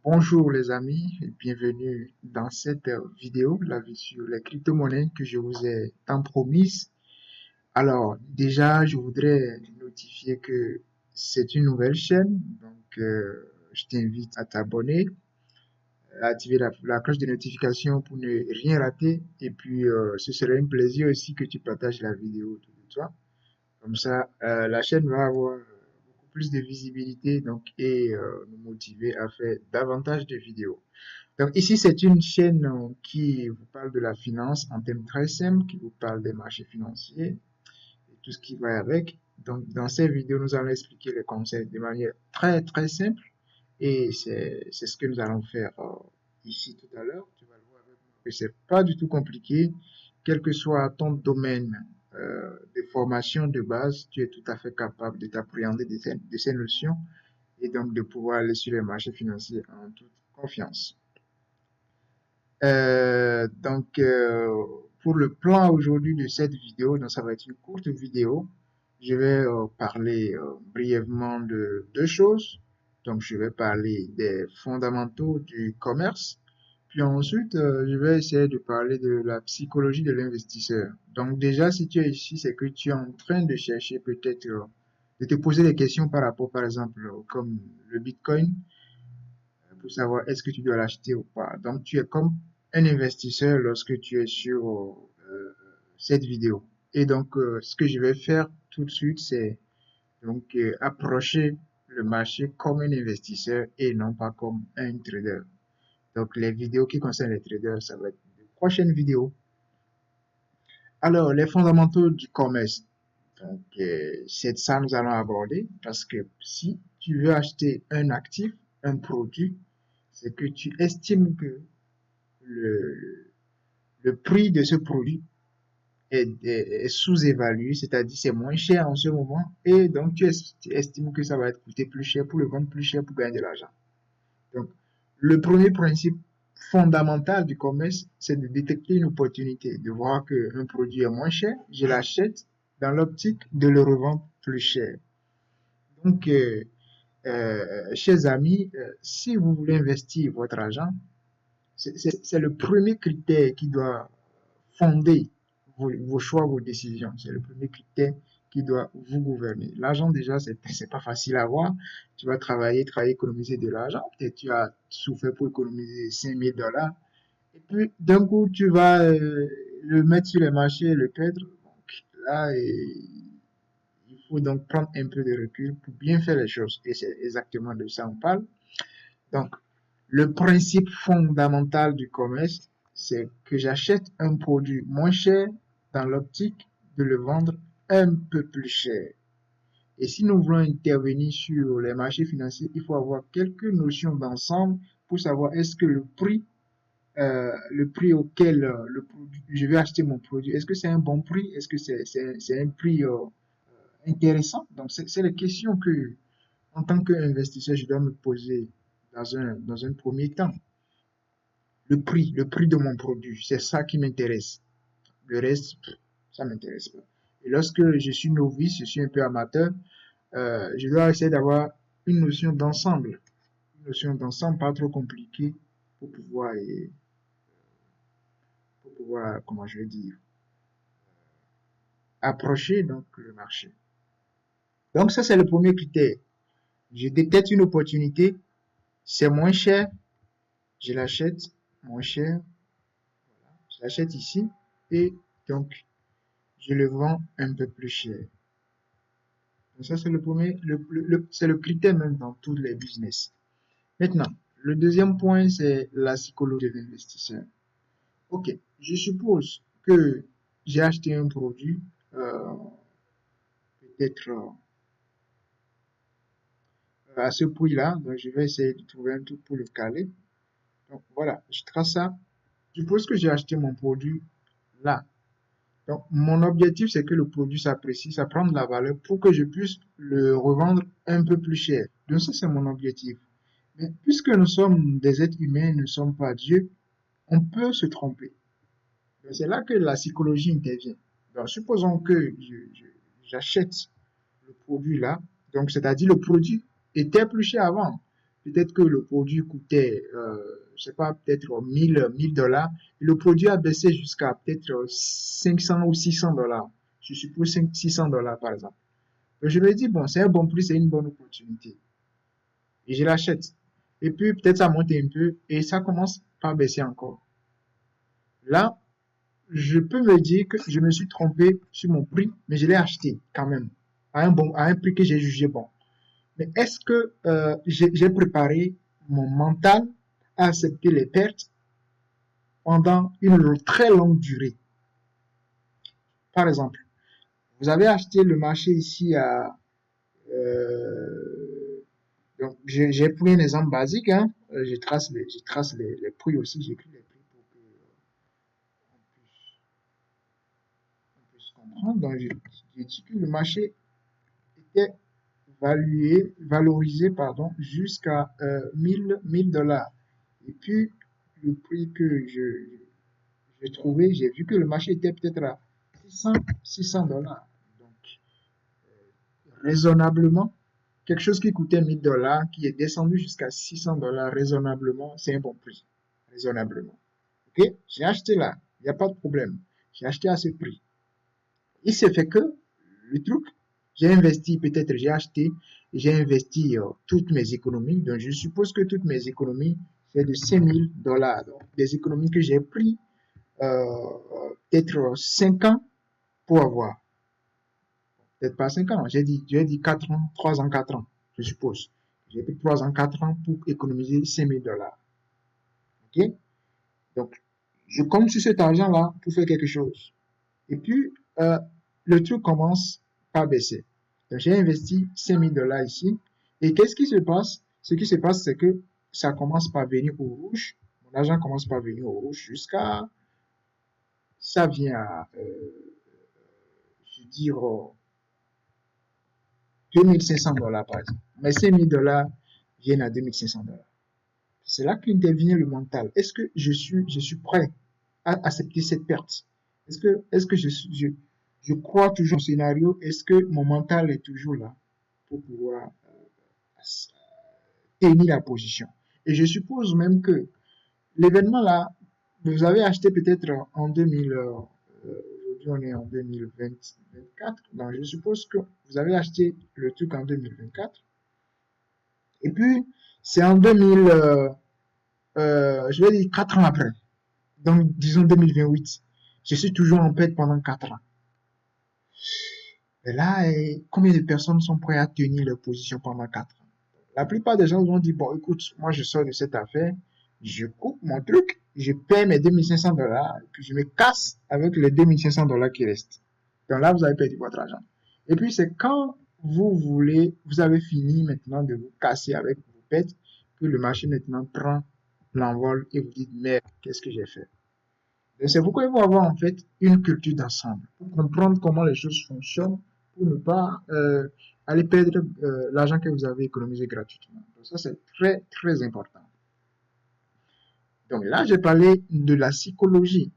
Bonjour les amis et bienvenue dans cette vidéo, la vidéo sur les crypto-monnaies que je vous ai tant promise. Alors déjà, je voudrais notifier que c'est une nouvelle chaîne, donc je t'invite à t'abonner, à activer la cloche de notification pour ne rien rater et puis ce serait un plaisir aussi que tu partages la vidéo autour de toi. Comme ça, la chaîne va avoir beaucoup plus de visibilité donc, et nous motiver à faire davantage de vidéos. Donc ici, c'est une chaîne qui vous parle de la finance en termes très simples, qui vous parle des marchés financiers et tout ce qui va avec. Donc dans cette vidéo, nous allons expliquer les concepts de manière très simple et c'est ce que nous allons faire ici tout à l'heure. Tu vas le voir avec moi que c'est pas du tout compliqué, quel que soit ton domaine de formation de base, tu es tout à fait capable de t'appréhender de ces notions et donc de pouvoir aller sur les marchés financiers en toute confiance. Pour le plan aujourd'hui de cette vidéo, donc ça va être une courte vidéo. Je vais parler brièvement de deux choses. Donc, je vais parler des fondamentaux du commerce. Puis ensuite, je vais essayer de parler de la psychologie de l'investisseur. Donc, déjà, si tu es ici, c'est que tu es en train de chercher peut-être, de te poser des questions par rapport, par exemple, comme le Bitcoin pour savoir est-ce que tu dois l'acheter ou pas. Donc, tu es comme un investisseur lorsque tu es sur cette vidéo. Et donc, ce que je vais faire tout de suite, c'est donc approcher le marché comme un investisseur et non pas comme un trader. Donc, les vidéos qui concernent les traders, ça va être de prochaines vidéos. Alors, les fondamentaux du commerce. Donc, c'est ça que nous allons aborder parce que si tu veux acheter un actif, un produit, c'est que tu estimes que le, le prix de ce produit est sous-évalué, c'est-à-dire c'est moins cher en ce moment, et donc tu estimes que ça va être coûter plus cher pour le vendre plus cher pour gagner de l'argent. Donc, le premier principe fondamental du commerce, c'est de détecter une opportunité, de voir qu'un produit est moins cher, je l'achète dans l'optique de le revendre plus cher. Donc, chers amis, si vous voulez investir votre argent, c'est le premier critère qui doit fonder vos choix, vos décisions. C'est le premier critère qui doit vous gouverner. L'argent, déjà, c'est pas facile à avoir. Tu vas travailler, économiser de l'argent. Peut-être tu as souffert pour économiser 5 000 $. Et puis, d'un coup, tu vas le mettre sur les marchés et le perdre. Donc, là, il faut donc prendre un peu de recul pour bien faire les choses. Et c'est exactement de ça qu'on parle. Donc, le principe fondamental du commerce, c'est que j'achète un produit moins cher dans l'optique de le vendre un peu plus cher. Et si nous voulons intervenir sur les marchés financiers, il faut avoir quelques notions d'ensemble pour savoir est-ce que le prix auquel je vais acheter mon produit, est-ce que c'est un bon prix, est-ce que c'est un prix intéressant. Donc, c'est les questions que, en tant qu'investisseur, je dois me poser dans un premier temps. Le prix de mon produit, c'est ça qui m'intéresse. Le reste, ça m'intéresse pas. Et lorsque je suis novice, je suis un peu amateur, je dois essayer d'avoir une notion d'ensemble pas trop compliquée pour pouvoir, comment je vais dire, approcher donc le marché. Donc ça c'est le premier critère. Je détecte une opportunité, c'est moins cher, je l'achète moins cher, je l'achète ici et donc je le vends un peu plus cher. Donc ça, c'est le premier, c'est le critère même dans tous les business. Maintenant, le deuxième point, c'est la psychologie de l'investisseur. Ok, je suppose que j'ai acheté un produit, peut-être à ce prix-là, donc je vais essayer de trouver un truc pour le caler. Donc voilà, je trace ça. Je suppose que j'ai acheté mon produit là. Donc mon objectif, c'est que le produit s'apprécie, ça prend de la valeur pour que je puisse le revendre un peu plus cher. Donc ça, c'est mon objectif. Mais puisque nous sommes des êtres humains, nous ne sommes pas Dieu, on peut se tromper. C'est là que la psychologie intervient. Donc, supposons que j'achète le produit là, donc c'est-à-dire le produit était plus cher avant. peut-être que le produit coûtait, je sais pas, peut-être 1000 dollars, et le produit a baissé jusqu'à peut-être 500 ou 600 dollars. Je suppose 600 dollars par exemple. Et je me dis, bon, c'est un bon prix, c'est une bonne opportunité. Et je l'achète. Et puis, peut-être ça monte un peu et ça commence par baisser encore. Là, je peux me dire que je me suis trompé sur mon prix, mais je l'ai acheté quand même à un prix que j'ai jugé bon. Mais est-ce que j'ai préparé mon mental à accepter les pertes pendant une très longue durée? Par exemple, vous avez acheté le marché ici à... donc, j'ai pris un exemple basique. Hein, je trace les prix aussi, j'écris les prix pour qu'on puisse comprendre. Donc, j'ai dit que le marché était valorisé pardon, jusqu'à 1000 dollars. Et puis, le prix que j'ai trouvé, j'ai vu que le marché était peut-être à 600 dollars. Donc, raisonnablement, quelque chose qui coûtait 1000 dollars, qui est descendu jusqu'à 600 dollars, raisonnablement, c'est un bon prix. Raisonnablement. Ok? J'ai acheté là, il n'y a pas de problème. J'ai acheté à ce prix. Il s'est fait que le truc, j'ai investi, peut-être j'ai acheté, j'ai investi toutes mes économies. Donc, je suppose que toutes mes économies, c'est de 5000 dollars. Donc, des économies que j'ai pris peut-être 5 ans pour avoir. Peut-être pas 5 ans, j'ai dit 4 ans, 3 ans, 4 ans, je suppose. J'ai pris 3 ans, 4 ans pour économiser 5000 dollars. Ok? Donc, je compte sur cet argent-là pour faire quelque chose. Et puis, le truc commence par baisser. Donc, j'ai investi 5000 dollars ici. Et qu'est-ce qui se passe? Ce qui se passe, c'est que ça commence par venir au rouge. Mon argent commence par venir au rouge jusqu'à, ça vient à, je veux dire, 2500 dollars par exemple. Mais 5000 dollars viennent à 2500 dollars. C'est là qu'intervient le mental. Est-ce que je suis prêt à accepter cette perte? Est-ce que je crois toujours au scénario? Est-ce que mon mental est toujours là pour pouvoir tenir la position? Et je suppose même que l'événement là, vous avez acheté peut-être en 2000, aujourd'hui on est en 2024, donc je suppose que vous avez acheté le truc en 2024. Et puis, c'est en 2000, je vais dire 4 ans après. Donc, disons 2028. Je suis toujours en paix pendant 4 ans. Et là, combien de personnes sont prêtes à tenir leur position pendant 4 ans? La plupart des gens vont dire, bon, écoute, moi je sors de cette affaire, je coupe mon truc, je paie mes 2500 dollars, puis je me casse avec les 2500 dollars qui restent. Donc là, vous avez perdu votre argent. Et puis, c'est quand vous avez fini maintenant de vous casser avec vos pertes, que le marché maintenant prend l'envol et vous dites, merde, qu'est-ce que j'ai fait? Et c'est pourquoi il faut avoir en fait une culture d'ensemble pour comprendre comment les choses fonctionnent pour ne pas aller perdre l'argent que vous avez économisé gratuitement. Donc ça, c'est très, très important. Donc là, j'ai parlé de la psychologie.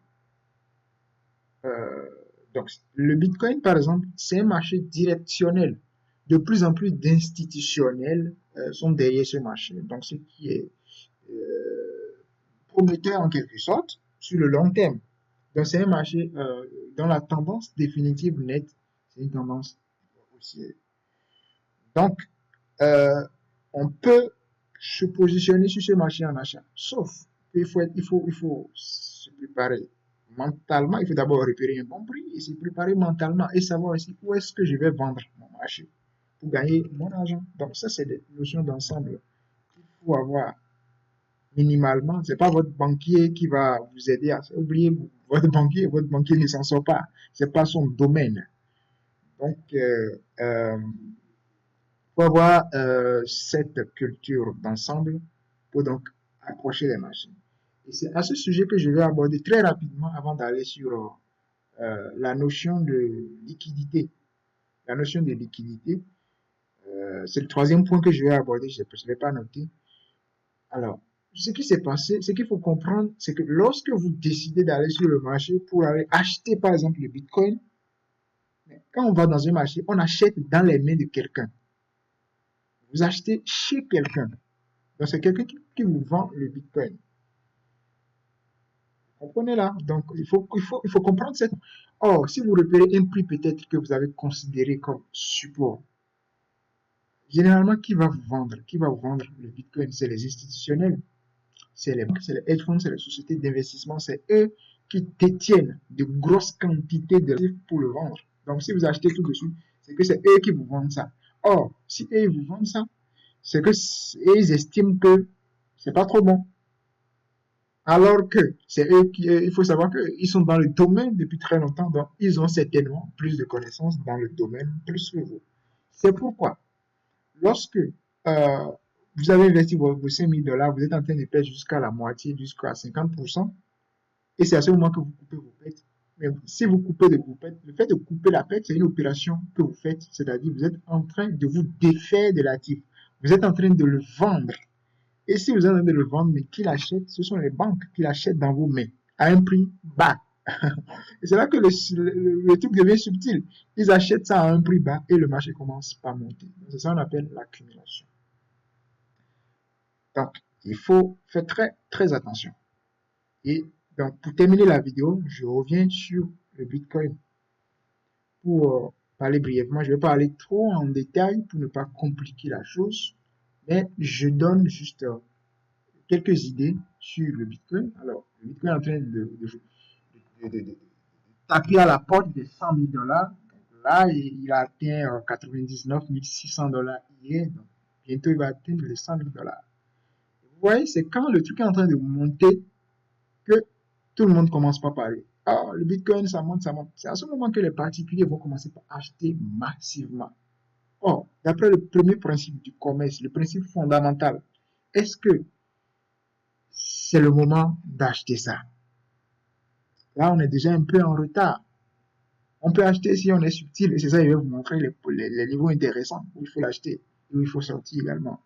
Euh, donc, le Bitcoin, par exemple, c'est un marché directionnel. De plus en plus d'institutionnels sont derrière ce marché. Donc, ce qui est prometteur en quelque sorte sur le long terme. Donc, c'est un marché dont la tendance définitive nette, c'est une tendance haussière. Donc, euh, on peut se positionner sur ce marché en achat, sauf qu'il faut se préparer mentalement. Il faut d'abord repérer un bon prix et se préparer mentalement et savoir aussi où est-ce que je vais vendre mon marché pour gagner mon argent. Donc, ça, c'est des notions d'ensemble qu'il faut avoir minimalement. C'est pas votre banquier qui va vous aider à oublier votre banquier ne s'en sort pas. C'est pas son domaine. Donc, faut avoir cette culture d'ensemble pour donc approcher les machines. Et c'est à ce sujet que je vais aborder très rapidement avant d'aller sur la notion de liquidité. La notion de liquidité, c'est le troisième point que je vais aborder, je ne l'ai pas noté. Alors, ce qui s'est passé, ce qu'il faut comprendre, c'est que lorsque vous décidez d'aller sur le marché pour aller acheter, par exemple, le Bitcoin, quand on va dans un marché, on achète dans les mains de quelqu'un. Vous achetez chez quelqu'un. Donc, c'est quelqu'un qui vous vend le Bitcoin. Comprenez là? Donc, il faut comprendre cette. Or, si vous repérez un prix peut-être que vous avez considéré comme support, généralement, qui va vous vendre? Qui va vous vendre le Bitcoin? C'est les institutionnels, c'est les banques, c'est les hedge funds, c'est les sociétés d'investissement, c'est eux qui détiennent de grosses quantités de d'actifs pour le vendre. Donc, si vous achetez tout de suite, c'est que c'est eux qui vous vendent ça. Or, si eux ils vous vendent ça, c'est que ils estiment que c'est pas trop bon. Alors que c'est eux qui, il faut savoir qu'ils sont dans le domaine depuis très longtemps, donc ils ont certainement plus de connaissances dans le domaine plus que vous. C'est pourquoi, lorsque vous avez investi vos 5 000 dollars, vous êtes en train de perdre jusqu'à la moitié, jusqu'à 50%, et c'est à ce moment que vous coupez vos pertes. Mais si vous coupez de vos pertes, le fait de couper la perte, c'est une opération que vous faites, c'est-à-dire vous êtes en train de vous défaire de l'actif. Vous êtes en train de le vendre. Et si vous êtes en train de le vendre, mais qui l'achète? Ce sont les banques qui l'achètent dans vos mains à un prix bas. Et c'est là que le truc devient subtil. Ils achètent ça à un prix bas et le marché commence par monter. C'est ça qu'on appelle l'accumulation. Donc, il faut faire très, très attention. Et donc, pour terminer la vidéo, je reviens sur le Bitcoin. Pour parler brièvement, je ne vais pas aller trop en détail pour ne pas compliquer la chose, mais je donne juste quelques idées sur le Bitcoin. Alors, le Bitcoin est en train de taper à la porte des 100 000 dollars. Là, il a atteint 99 600 dollars hier. Donc, bientôt, il va atteindre les 100 000 dollars. Vous voyez, c'est quand le truc est en train de monter que tout le monde commence par parler. Ah, le Bitcoin, ça monte, ça monte. C'est à ce moment que les particuliers vont commencer par acheter massivement. Or, d'après le premier principe du commerce, le principe fondamental, est-ce que c'est le moment d'acheter ça? Là, on est déjà un peu en retard. On peut acheter si on est subtil, et c'est ça, je vais vous montrer les niveaux intéressants où il faut l'acheter et où il faut sortir également.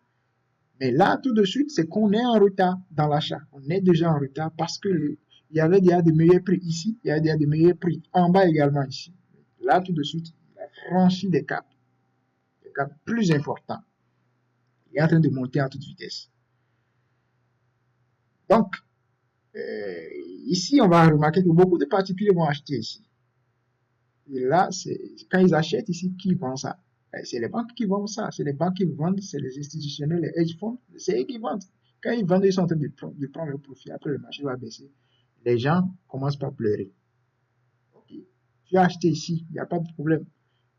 Mais là, tout de suite, c'est qu'on est en retard dans l'achat. On est déjà en retard parce que il y avait déjà de meilleurs prix ici, il y a déjà de meilleurs prix en bas également ici. Là, tout de suite, il a franchi des caps plus importants. Il est en train de monter à toute vitesse. Donc, euh, ici, on va remarquer que beaucoup de particuliers vont acheter ici. Et là, quand ils achètent ici, qui vend ça? C'est les banques qui vendent ça. C'est les banques qui vendent, c'est les institutionnels, les hedge funds, c'est eux qui vendent. Quand ils vendent, ils sont en train de prendre le profit. Après, le marché va baisser. Les gens commencent par pleurer. Ok, tu as acheté ici, il n'y a pas de problème.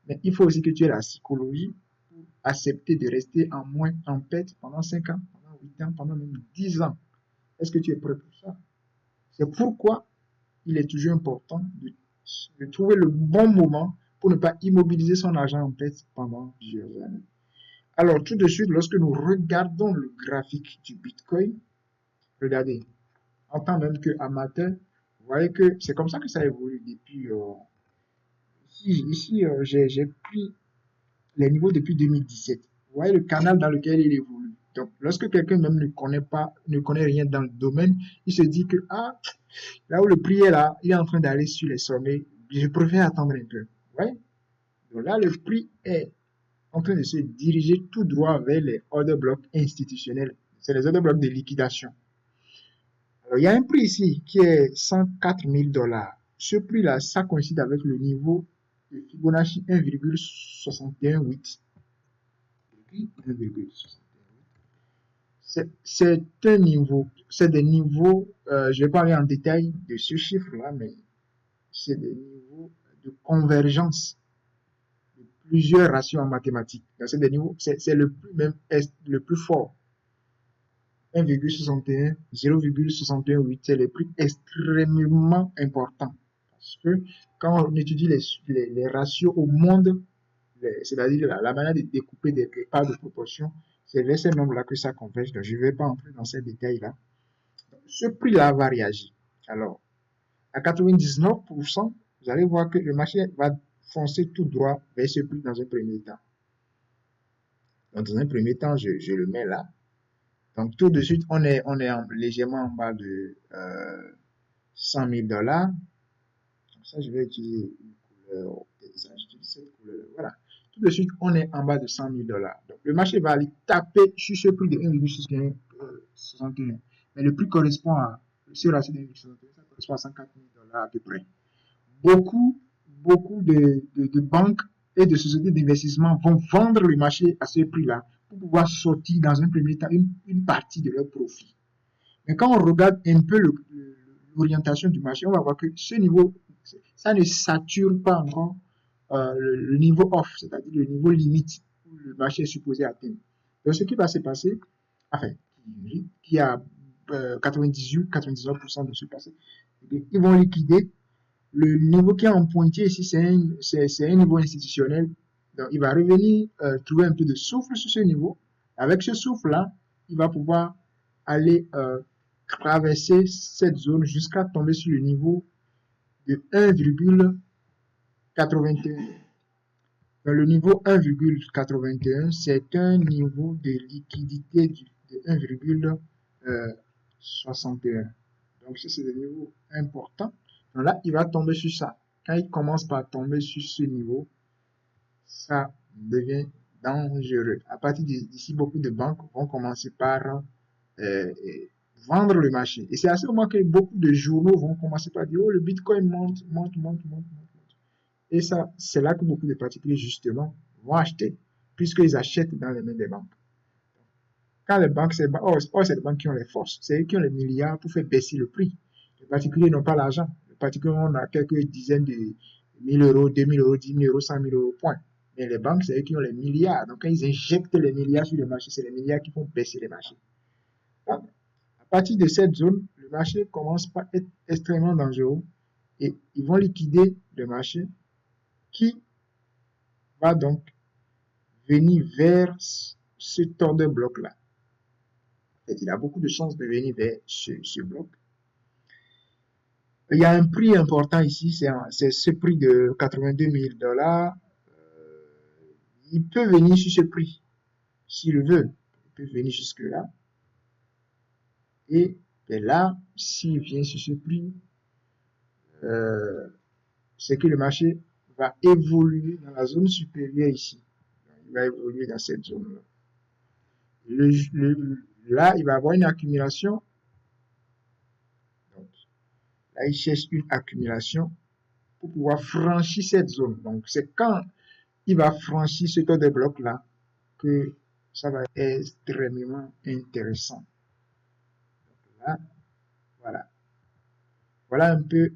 Mais il faut aussi que tu aies la psychologie pour accepter de rester en moins, en perte pendant 5 ans, pendant 8 ans, pendant même 10 ans. Est-ce que tu es prêt pour ça? C'est pourquoi il est toujours important de trouver le bon moment pour ne pas immobiliser son argent en fait pendant plusieurs années. Alors, tout de suite, lorsque nous regardons le graphique du Bitcoin, regardez, en tant même qu'amateur, vous voyez que c'est comme ça que ça évolue depuis. Ici, j'ai pris les niveaux depuis 2017. Vous voyez le canal dans lequel il évolue. Donc, lorsque quelqu'un même ne connaît rien dans le domaine, il se dit que, ah, là où le prix est là, il est en train d'aller sur les sommets. Je préfère attendre un peu. Ouais. Donc là, le prix est en train de se diriger tout droit vers les order blocks institutionnels. C'est les order blocks de liquidation. Alors, il y a un prix ici qui est 104 000 dollars. Ce prix-là, ça coïncide avec le niveau de Fibonacci 1,618. C'est un niveau, c'est des niveaux, je vais parler en détail de ce chiffre-là, mais c'est des niveaux de convergence de plusieurs ratios en mathématiques. C'est des niveaux, c'est le plus même le plus fort. 1,61, 0,618, c'est les prix extrêmement importants. Parce que quand on étudie les ratios au monde, c'est-à-dire la manière de découper des parts de proportion, c'est vers ces nombres-là que ça converge. Donc, je ne vais pas entrer dans ces détails-là. Ce prix-là va réagir. Alors, à 99%, vous allez voir que le marché va foncer tout droit vers ce prix dans un premier temps. Donc, dans un premier temps, je le mets là. Donc, tout de suite, on est légèrement en bas de 100 000 dollars. Donc, ça, je vais utiliser une couleur. J'utilise cette couleur. Voilà. tout de suite, on est en bas de 100 000 $. Donc, le marché va aller taper sur ce prix de 1,61. Mais le prix correspond à, ce ratio de 1,61, ça correspond à 104 000 $ à peu près. Beaucoup de banques et de sociétés d'investissement vont vendre le marché à ce prix-là pour pouvoir sortir dans un premier temps une partie de leur profit. Mais quand on regarde un peu l'orientation du marché, on va voir que ce niveau, ça ne sature pas encore le niveau off, c'est-à-dire le niveau limite où le marché est supposé atteindre. Donc, ce qui va se passer, enfin, qui a 98-99% de ce passé, ils vont liquider. Le niveau qui est en pointier ici, c'est un niveau institutionnel. Donc, il va revenir trouver un peu de souffle sur ce niveau. Avec ce souffle-là, il va pouvoir aller traverser cette zone jusqu'à tomber sur le niveau de 1,81. Le niveau 1,81, c'est un niveau de liquidité de 1,61. Donc, c'est le niveau important. Donc là, il va tomber sur ça. Quand il commence par tomber sur ce niveau, ça devient dangereux. À partir d'ici, beaucoup de banques vont commencer par vendre le marché. Et c'est à ce moment que beaucoup de journaux vont commencer par dire, oh, le Bitcoin monte. Et ça, c'est là que beaucoup de particuliers, justement, vont acheter, puisqu'ils achètent dans les mains des banques. Quand les banques, c'est les banques qui ont les forces, c'est eux qui ont les milliards pour faire baisser le prix. Les particuliers n'ont pas l'argent. Les particuliers, on a quelques dizaines de 1000 euros, 2000 euros, 10 000 euros, 100 000 euros, point. Mais les banques, c'est eux qui ont les milliards. Donc, quand ils injectent les milliards sur le marché, c'est les milliards qui font baisser les marchés. Donc, à partir de cette zone, le marché commence par être extrêmement dangereux et ils vont liquider le marché qui va donc venir vers ce temps de bloc-là. Il a beaucoup de chances de venir vers ce bloc. Il y a un prix important ici, c'est ce prix de 82 000 $. Il peut venir sur ce prix, s'il veut. Il peut venir jusque-là. Et là, s'il vient sur ce prix, c'est que le marché va évoluer dans la zone supérieure ici. Il va évoluer dans cette zone-là. Là, il va avoir une accumulation. Donc, là, il cherche une accumulation pour pouvoir franchir cette zone. Donc, c'est quand il va franchir ce taux de bloc-là que ça va être extrêmement intéressant. Donc là, voilà. Voilà un peu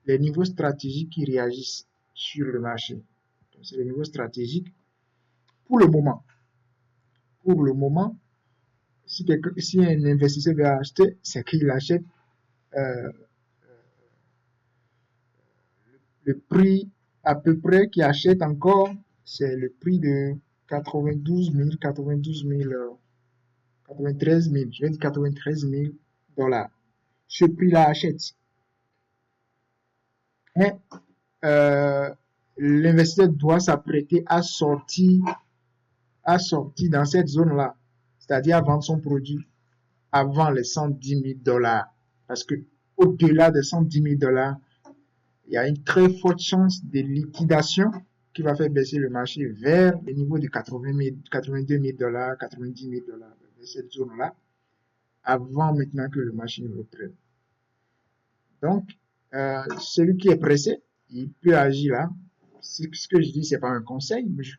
les niveaux stratégiques qui réagissent sur le marché. C'est les niveaux stratégiques pour le moment. Pour le moment, si un investisseur veut acheter, c'est qu'il achète le prix à peu près qui achète encore, c'est le prix de 92 000, 93 000, je vais dire 93 000 $. Ce prix-là achète. Mais l'investisseur doit s'apprêter à sortir dans cette zone-là, c'est-à-dire à vendre son produit avant les 110 000 $. Parce que au-delà des 110 000 $, il y a une très forte chance de liquidation qui va faire baisser le marché vers les niveaux de 82 000 $, 90 000 $, de cette zone-là, avant maintenant que le marché reprenne. Donc, celui qui est pressé, il peut agir là. Ce que je dis, c'est pas un conseil, mais je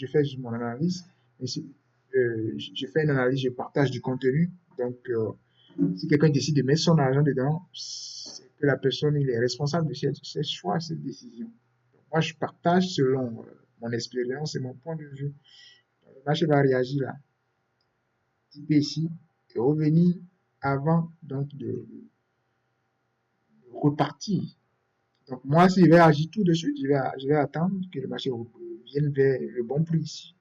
fais juste mon analyse. Je fais une analyse, je partage du contenu. Donc, si quelqu'un décide de mettre son argent dedans, c'est que la personne il est responsable de ses choix, ses décisions. Donc, moi, je partage selon mon expérience et mon point de vue. Donc, le marché va réagir là, typer ici, et revenir avant donc de repartir. Donc, moi, si je vais agir tout de suite, je vais attendre que le marché vienne vers le bon prix ici.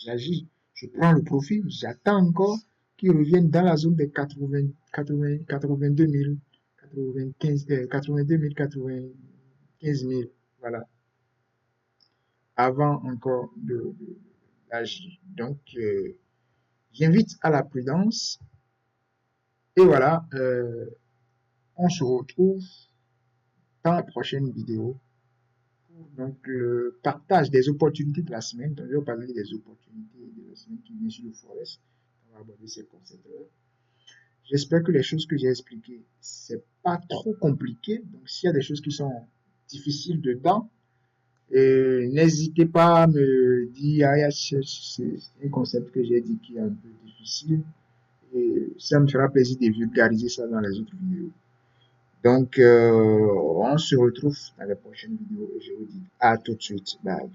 J'agis, je prends le profit, j'attends encore qu'il revienne dans la zone des 82 000, 95 000, voilà, avant encore d'agir. Donc, j'invite à la prudence. Et voilà, on se retrouve dans la prochaine vidéo donc le partage des opportunités de la semaine. Donc, je vais parler des opportunités de la semaine qui vient sur le Forex. On va aborder ces concepts-là. J'espère que les choses que j'ai expliquées, c'est pas trop compliqué. Donc, s'il y a des choses qui sont difficiles dedans, n'hésitez pas à me dire, ah, c'est un concept que j'ai dit qui est un peu difficile. Et ça me fera plaisir de vulgariser ça dans les autres vidéos. Donc, on se retrouve dans les prochaines vidéos et je vous dis à tout de suite. Bye.